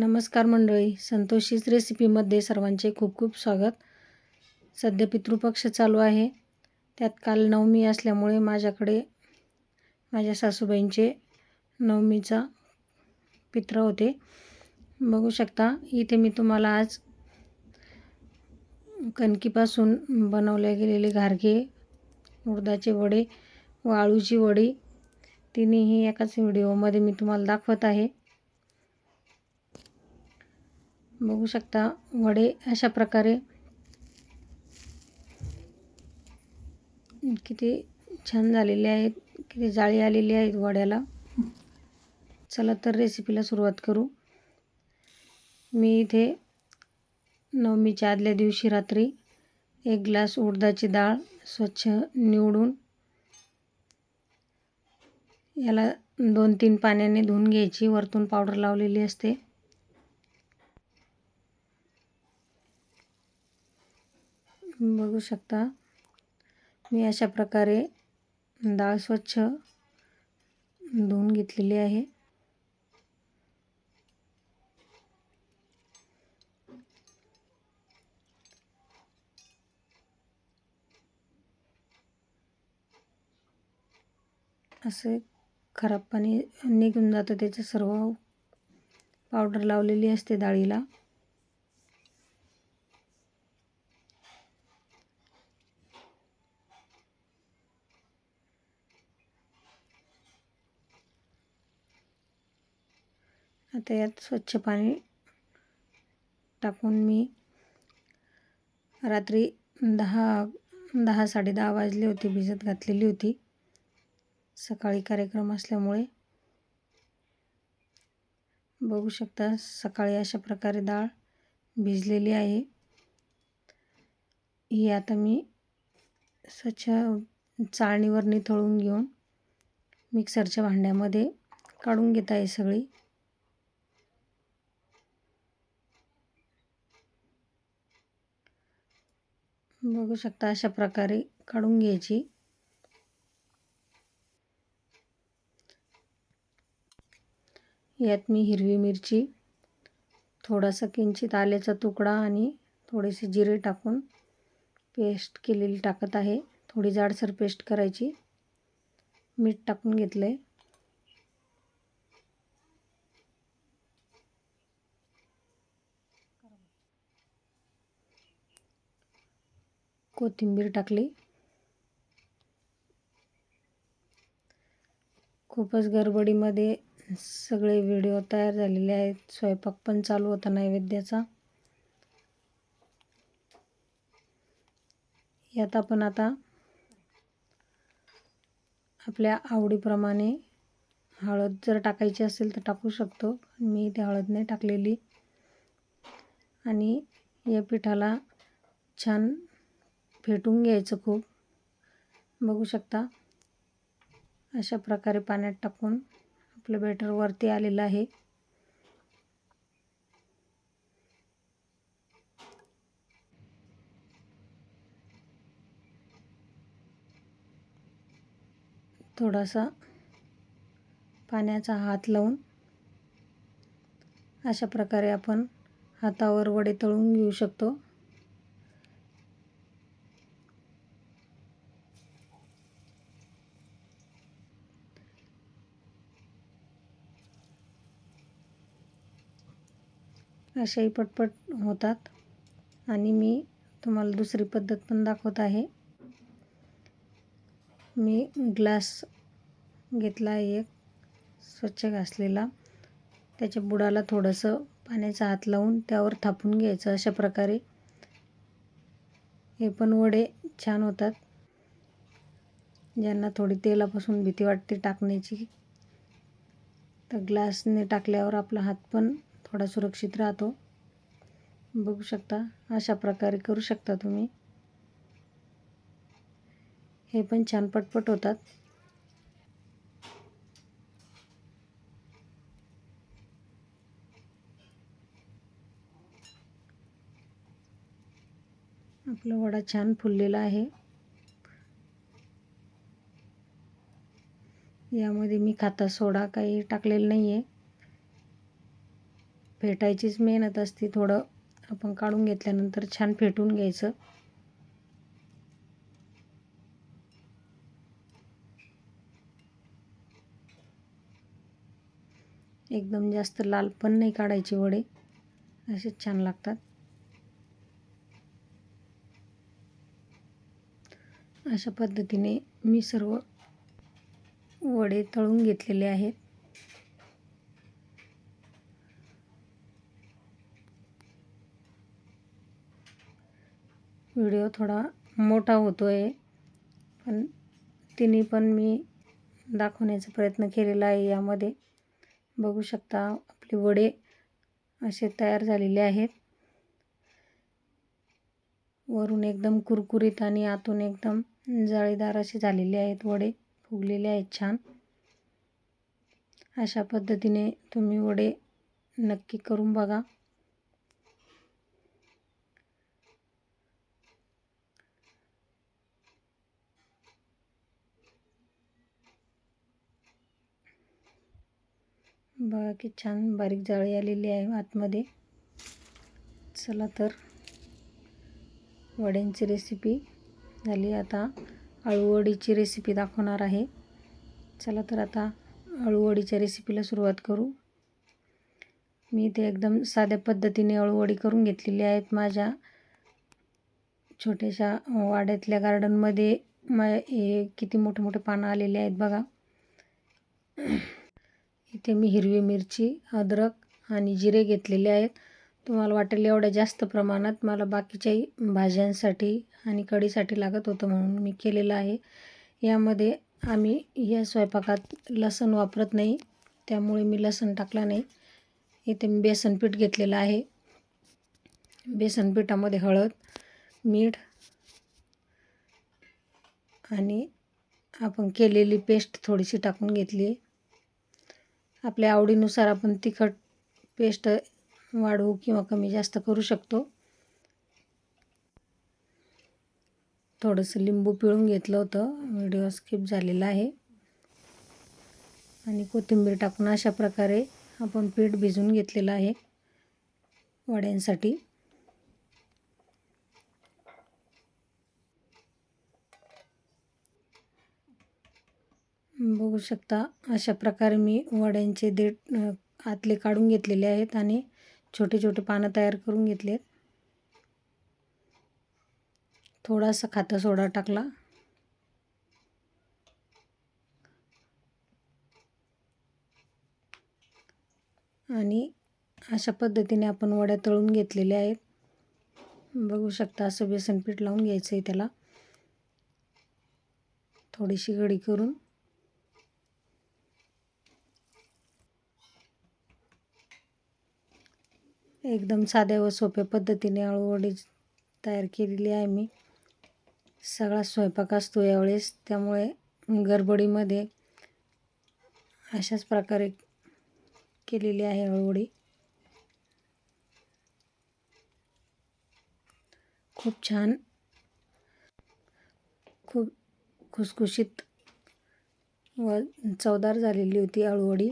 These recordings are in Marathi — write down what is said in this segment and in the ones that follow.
नमस्कार मंडळी, संतोषीच रेसिपीमध्ये सर्वांचे खूप खूप स्वागत. सध्या पितृपक्ष चालू आहे. त्यात काल नवमी असल्यामुळे माझ्याकडे माझ्या सासूबाईंचे नवमीचा पित्र होते. बघू शकता इथे मी तुम्हाला आज कणकीपासून बनवले गेलेले घारगे, उडदाचे वडे व आळूची वडी तिन्हीही एकाच व्हिडिओमध्ये मी तुम्हाला दाखवत आहे. बघू शकता वडे अशा प्रकारे किती छान झालेले आहेत, किती जाळी आलेली आहेत वड्याला. चला तर रेसिपीला सुरुवात करू. मी इथे नवमीच्या आदल्या दिवशी रात्री 1 ग्लास उडदाची डाळ स्वच्छ निवडून याला 2-3 पाण्याने धुवून घ्यायची. वरतून पावडर लावलेली असते. बघू शकता मी अशा प्रकारे डाळ स्वच्छ धुवून घेतलेली आहे. असे खराब पाणी निघून जातं, त्याचं सर्व पावडर लावलेली असते डाळीला. आता यात स्वच्छ पाणी टाकून मी रात्री 10-10:30 वाजले होते भिजत घातलेली होती. सकाळी कार्यक्रम असल्यामुळे बघू शकता सकाळी अशा प्रकारे डाळ भिजलेली आहे. ही आता मी स्वच्छ चाळणीवर निथळून घेऊन मिक्सरच्या भांड्यामध्ये काढून घेत आहे सगळी. बघू शकता अशा प्रकारे काढून घ्यायची. यात मी हिरवी मिरची, थोडासा किंचित आल्याचा तुकडा आणि थोडेसे जिरे टाकून पेस्ट केलेली टाकत आहे. थोडी जाडसर पेस्ट करायची. मीठ टाकून घेतलंय. कोथिंबीर टाकली. खूपच गडबडीमध्ये सगळे व्हिडिओ तयार झालेले आहेत. स्वयंपाक पण चालू होता नैवेद्याचा. यात आपण आता आपल्या आवडीप्रमाणे हळद जर टाकायची असेल तर टाकू शकतो. मी इथे हळद नाही टाकलेली. आणि या पिठाला छान फेटून घ्यायचं खूप. बघू शकता अशा प्रकारे पाण्यात टाकून आपलं बॅटर वरती आलेलं आहे. थोडासा पाण्याचा हात लावून अशा प्रकारे आपण हातावर वडे तळून घेऊ शकतो. अशाही पटपट होतात. आणि मी तुम्हाला दुसरी पद्धत पण दाखवत आहे. मी ग्लास घेतला एक स्वच्छ घासलेला. त्याच्या बुडाला थोडंसं पाण्याचा हात लावून त्यावर थापून घ्यायचं. अशा प्रकारे हे पण वडे छान होतात. ज्यांना थोडी तेलापासून भीती वाटते टाकण्याची, तर ग्लासने टाकल्यावर आपला हात पण थोडा सुरक्षित राहतो. बघू शकता अशा प्रकारे करू शकता तुम्ही. हे पण छान पटपट होतात. आपला वडा छान फुललेला आहे. यामध्ये मी खाता सोडा काही टाकलेला नाही आहे. फेटायचीच मेहनत असते. थोडं आपण काढून घेतल्यानंतर छान फेटून घ्यायचं. एकदम जास्त लाल पण नाही काढायचे वडे, असेच छान लागतात. अशा पद्धतीने मी सर्व वडे तळून घेतलेले आहेत. व्हिडिओ थोडा मोठा होतोय, पण तिन्ही पण मी दाखवण्याचा प्रयत्न केलेला आहे. यामध्ये बघू शकता आपले वडे असे तयार झालेले आहेत. वरून एकदम कुरकुरीत आणि आतून एकदम जाळीदार असे झालेले आहेत. वडे फुगलेले आहेत छान. अशा पद्धतीने तुम्ही वडे नक्की करून बघा. बघा की छान बारीक जाळी आलेली आहे आतमध्ये. चला तर वड्यांची रेसिपी झाली. आता अळूवडीची रेसिपी दाखवणार आहे. चला तर आता अळूवडीच्या रेसिपीला सुरुवात करू. मी ते एकदम साध्या पद्धतीने अळूवडी करून घेतलेली आहेत. माझ्या छोट्याशा वाड्यातल्या गार्डनमध्ये हे किती मोठे मोठे पानं आलेले आहेत बघा. इथे मी हिरवी मिरची, अद्रक आणि जिरे घेतलेले आहेत. तुम्हाला वाटेल एवढ्या जास्त प्रमाणात मला बाकीच्याही भाज्यांसाठी आणि कढीसाठी लागत होतं म्हणून मी केलेलं आहे. यामध्ये आम्ही या स्वयंपाकात लसूण वापरत नाही, त्यामुळे मी लसूण टाकला नाही. इथे मी बेसन पीठ घेतलेलं आहे. बेसन पिठामध्ये हळद, मीठ आणि आपण केलेली पेस्ट थोडीशी टाकून घेतली आहे. आपल्या आवडीनुसार आपण तिखट पेस्ट वाढवू किंवा कमी जास्त करू शकतो. थोडंसं लिंबू पिळून घेतलं होतं, व्हिडिओ स्किप झालेला आहे. आणि कोथिंबीर टाकून अशा प्रकारे आपण पीठ भिजवून घेतलेलं आहे वड्यांसाठी. बघू शकता अशा प्रकारे मी वड्यांचे देठ आतले काढून घेतलेले आहेत आणि छोटे छोटे पानं तयार करून घेतलेत. थोडासा खाता सोडा टाकला. आणि अशा पद्धतीने आपण वड्या तळून घेतलेल्या आहेत. बघू शकता असं बेसन पीठ लावून घ्यायचं आहे त्याला, थोडीशी गडी करून. एकदम साध्या व सोप्या पद्धतीने अळूवडी तयार केलेली आहे मी. सगळा स्वयंपाक असतो यावेळेस, त्यामुळे गडबडीमध्ये अशाच प्रकारे केलेली आहे अळूवडी. खूप छान, खूप खुसखुशीत व चवदार झालेली होती अळूवडी.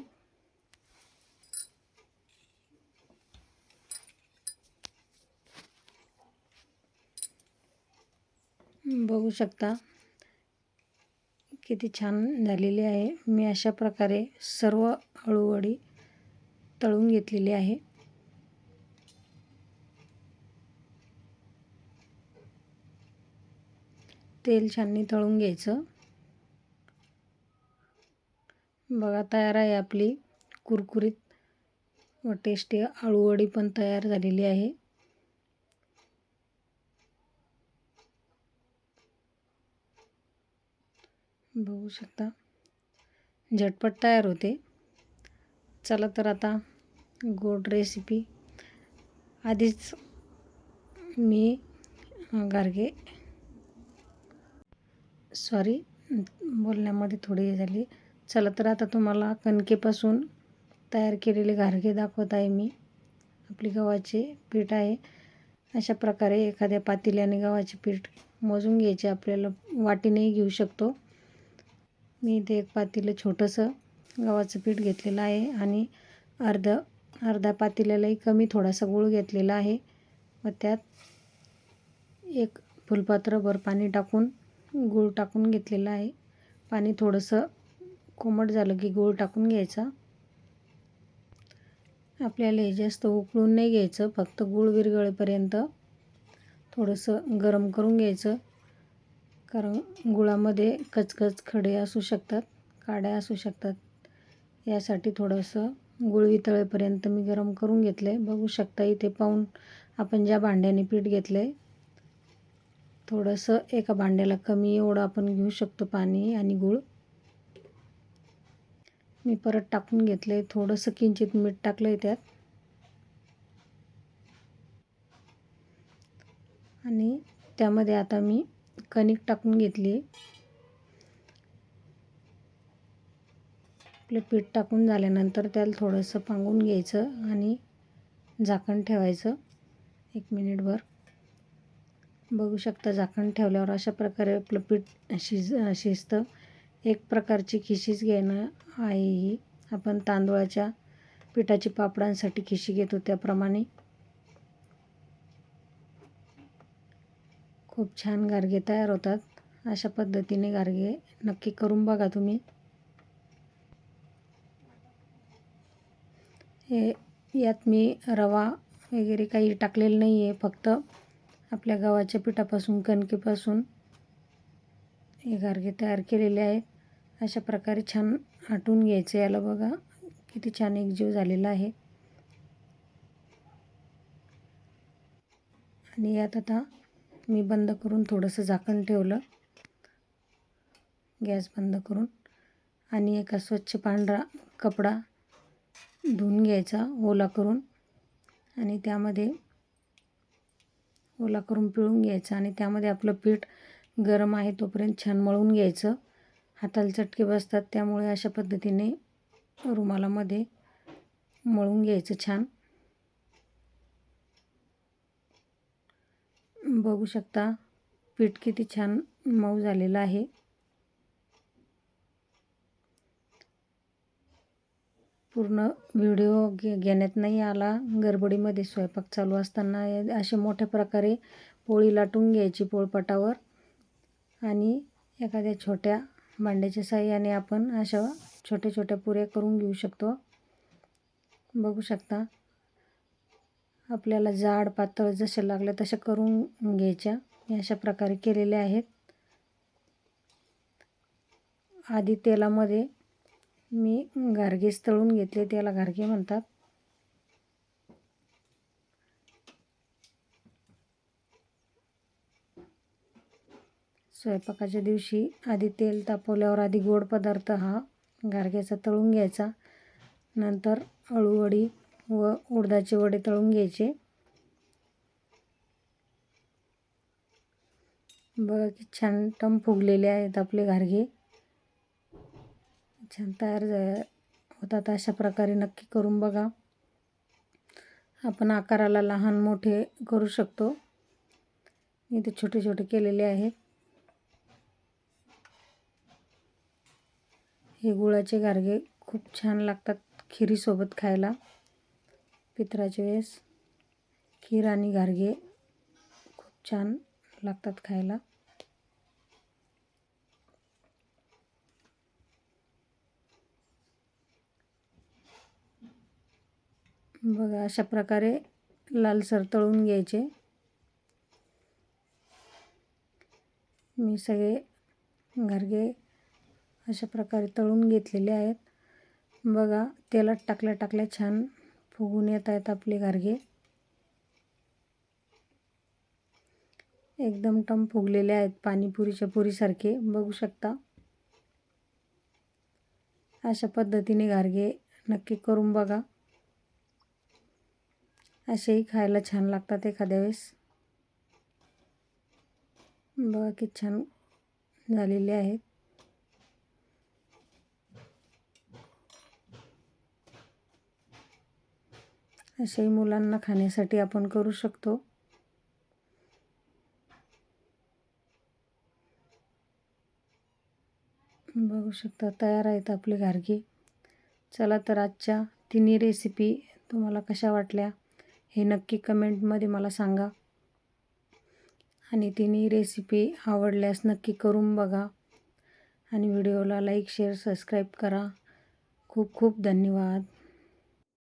बघू शकता किती छान झालेली आहे. मी अशा प्रकारे सर्व अळूवडी तळून घेतलेली आहे. तेल छान तळून घ्यायचं. बघा तयार आहे आपली कुरकुरीत व टेस्टी अळूवडी पण तयार झालेली आहे. बघू शकता झटपट तयार होते. चला तर आता गोड रेसिपी. आधीच मी बोलण्यामध्ये थोडी झाली. चला तर आता तुम्हाला कणकेपासून तयार केलेले घारगे दाखवत आहे मी. आपली गव्हाचे पीठ आहे. अशा प्रकारे एखाद्या पातेल्याने गव्हाचे पीठ मोजून घ्यायचे. आपल्याला वाटीनेही घेऊ शकतो. मी इथे एक पातेलं छोटंसं गव्हाचं पीठ घेतलेलं आहे आणि अर्ध अर्धा पातेल्यालाही कमी थोडासा गूळ घेतलेला आहे व त्यात एक फुलपात्रभर पाणी टाकून गूळ टाकून घेतलेला आहे. पाणी थोडंसं कोमट झालं की गूळ टाकून घ्यायचा. आपल्याला हे जास्त उकळून नाही घ्यायचं, फक्त गूळ विरघळेपर्यंत थोडंसं गरम करून घ्यायचं. कारण गुळामध्ये कचकच खडे असू शकतात, काड्या असू शकतात. यासाठी थोडंसं गूळ वितळेपर्यंत मी गरम करून घेतले. बघू शकता इथे पाहून आपण ज्या भांड्याने पीठ घेतले थोडंसं एका भांड्याला कमी एवढं आपण घेऊ शकतो पाणी आणि गूळ. मी परत टाकून घेतले. थोडंसं किंचित मीठ टाकलं त्यात आणि त्यामध्ये आता मी कणिक टाकून घेतली. आपलं पीठ टाकून झाल्यानंतर त्याला थोडंसं पांगून घ्यायचं आणि झाकण ठेवायचं 1 मिनिटभर. बघू शकता झाकण ठेवल्यावर अशा प्रकारे आपलं पीठ शिजतं. एक प्रकारची खिशीच घेणं आहे ही. आपण तांदूळाच्या पिठाची पापडांसाठी खिशी घेतो त्याप्रमाणे. खूप छान गारगे तयार होतात. अशा पद्धतीने गारगे नक्की करून बघा तुम्ही. यात मी रवा वगैरे काही टाकलेलं नाही आहे, फक्त आपल्या गव्हाच्या पिठापासून कणकेपासून हे गारगे तयार केलेले आहेत. अशा प्रकारे छान आटून घ्यायचं. याला बघा किती छान एकजीव झालेला आहे. आणि यात आता मी बंद करून थोडंसं झाकण ठेवलं, गॅस बंद करून, आणि एका स्वच्छ पांढरा कपडा धुवून घ्यायचा ओला करून आणि त्यामध्ये ओला करून पिळून घ्यायचा आणि त्यामध्ये आपलं पीठ गरम आहे तोपर्यंत छान मळून घ्यायचं. हाताला चटके बसतात त्यामुळे अशा पद्धतीने रुमालामध्ये मळून घ्यायचं छान. बघू शकता पीठ किती छान मऊ झालेलं आहे. पूर्ण व्हिडिओ घेण्यात नाही आला, गडबडीमध्ये स्वयंपाक चालू असताना. असे मोठ्या प्रकारे पोळी लाटून घ्यायची पोळपाटावर आणि एखाद्या छोट्या भांड्याच्या साहाय्याने आपण अशा छोट्या छोट्या पुऱ्या करून घेऊ शकतो. बघू शकता आपल्याला जाड पातळ जसे लागले तसे करून घ्यायच्या. अशा प्रकारे केलेल्या आहेत. आधी तेलामध्ये मी गारगेच तळून घेतले, त्याला गारगे म्हणतात. स्वयंपाकाच्या दिवशी आधी तेल तापवल्यावर आधी गोड पदार्थ हा गारग्याचा तळून घ्यायचा. नंतर अळूवडी व उडदाचे वडे तळून घ्यायचे. बघा की छान टम फुगलेले आहेत आपले गारगे, छान तयार होतात. अशा प्रकारे नक्की करून बघा. आपण आकाराला लहान मोठे करू शकतो. इथे छोटे छोटे केलेले आहेत. हे गुळाचे गारगे खूप छान लागतात खिरीसोबत खायला. पित्राच्या वेळेस खीर आणि गारगे खूप छान लागतात खायला. बघा अशा प्रकारे लालसर तळून घ्यायचे. मी सगळे गारगे अशा प्रकारे तळून घेतलेले आहेत. बघा तेलात टाकल्या छान फुगून येत आहेत आपले गारगे. एकदम टम फुगलेले आहेत, पाणीपुरीच्या पुरीसारखे. बघू शकता. अशा पद्धतीने गारगे नक्की करून बघा. असेही खायला छान लागतात एखाद्या वेळेस. बघा किती छान झालेले आहेत. असेही मुलांना खाण्यासाठी आपण करू शकतो. बघू शकता तयार आहेत आपले गारगे. चला तर आजच्या तिन्ही रेसिपी तुम्हाला कशा वाटल्या हे नक्की कमेंटमध्ये मला सांगा. आणि तिन्ही रेसिपी आवडल्यास नक्की करून बघा आणि व्हिडिओला लाईक शेअर सबस्क्राईब करा. खूप खूप धन्यवाद.